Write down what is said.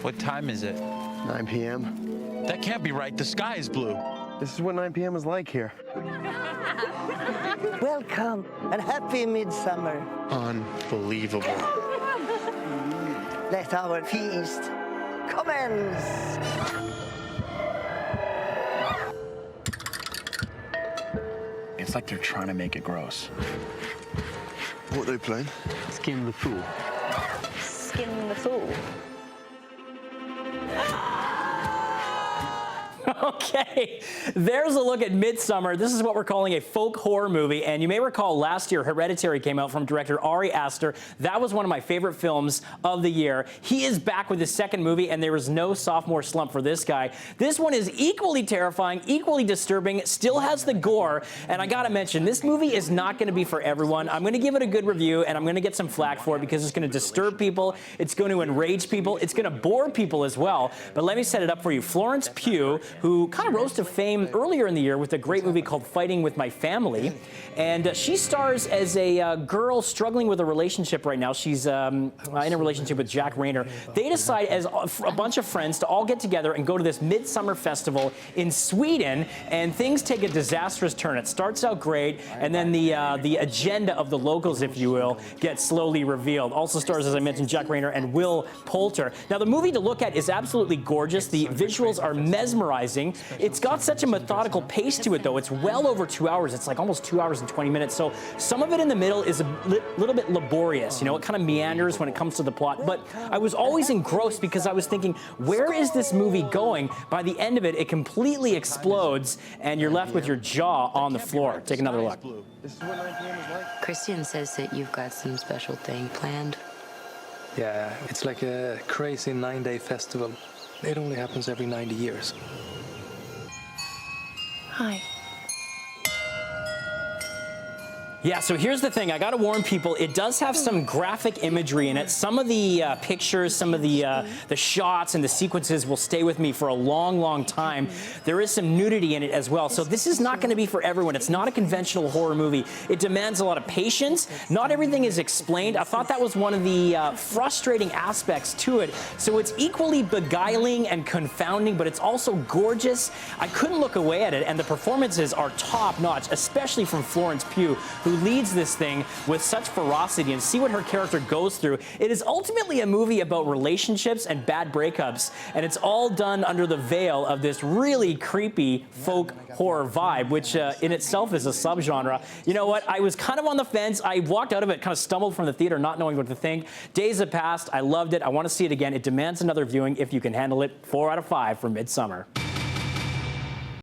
What time is it? 9 p.m. That can't be right. The sky is blue. This is what 9 p.m. is like here. Welcome and happy Midsummer. Unbelievable. Let our feast commence. It's like they're trying to make it gross. What are they playing? Skin the Fool. Skin the Fool. Okay, there's a look at Midsommar. This is what we're calling a folk horror movie, and you may recall last year Hereditary came out from director Ari Aster. That was one of my favorite films of the year. He is back with his second movie, and there is no sophomore slump for this guy. This one is equally terrifying, equally disturbing, still has the gore, and I gotta mention, this movie is not gonna be for everyone. I'm gonna give it a good review, and I'm gonna get some flack for it because it's gonna disturb people, it's going to enrage people, it's gonna bore people as well. But let me set it up for you. Florence Pugh, who kind of rose to fame earlier in the year with a great movie called Fighting with My Family. And she stars as a girl struggling with a relationship right now. She's in a relationship with Jack Rayner. They decide as a bunch of friends to all get together and go to this Midsummer festival in Sweden, and things take a disastrous turn. It starts out great, and then the agenda of the locals, if you will, gets slowly revealed. Also stars, as I mentioned, Jack Rayner and Will Poulter. Now, the movie to look at is absolutely gorgeous. The visuals are mesmerizing. It's got such a methodical pace to it, though. It's well over 2 hours. It's like almost 2 hours and 20 minutes. So some of it in the middle is a little bit laborious. You know, it kind of meanders when it comes to the plot. But I was always engrossed because I was thinking, where is this movie going? By the end of it, it completely explodes, and you're left with your jaw on the floor. Take another look. This is what 9 p.m. is like. Christian says that you've got some special thing planned. Yeah, it's like a crazy 9-day festival. It only happens every 90 years. Hi. Yeah, so here's the thing. I got to warn people, it does have some graphic imagery in it. Some of the pictures, some of the shots and the sequences will stay with me for a long, long time. There is some nudity in it as well. So this is not going to be for everyone. It's not a conventional horror movie. It demands a lot of patience. Not everything is explained. I thought that was one of the frustrating aspects to it. So it's equally beguiling and confounding, but it's also gorgeous. I couldn't look away at it, and the performances are top-notch, especially from Florence Pugh, who leads this thing with such ferocity, and see what her character goes through. It is ultimately a movie about relationships and bad breakups, and it's all done under the veil of this really creepy folk horror vibe, which in itself is a subgenre. You know what? I was kind of on the fence. I walked out of it, kind of stumbled from the theater, not knowing what to think. Days have passed. I loved it. I want to see it again. It demands another viewing if you can handle it. 4 out of 5 for Midsommar.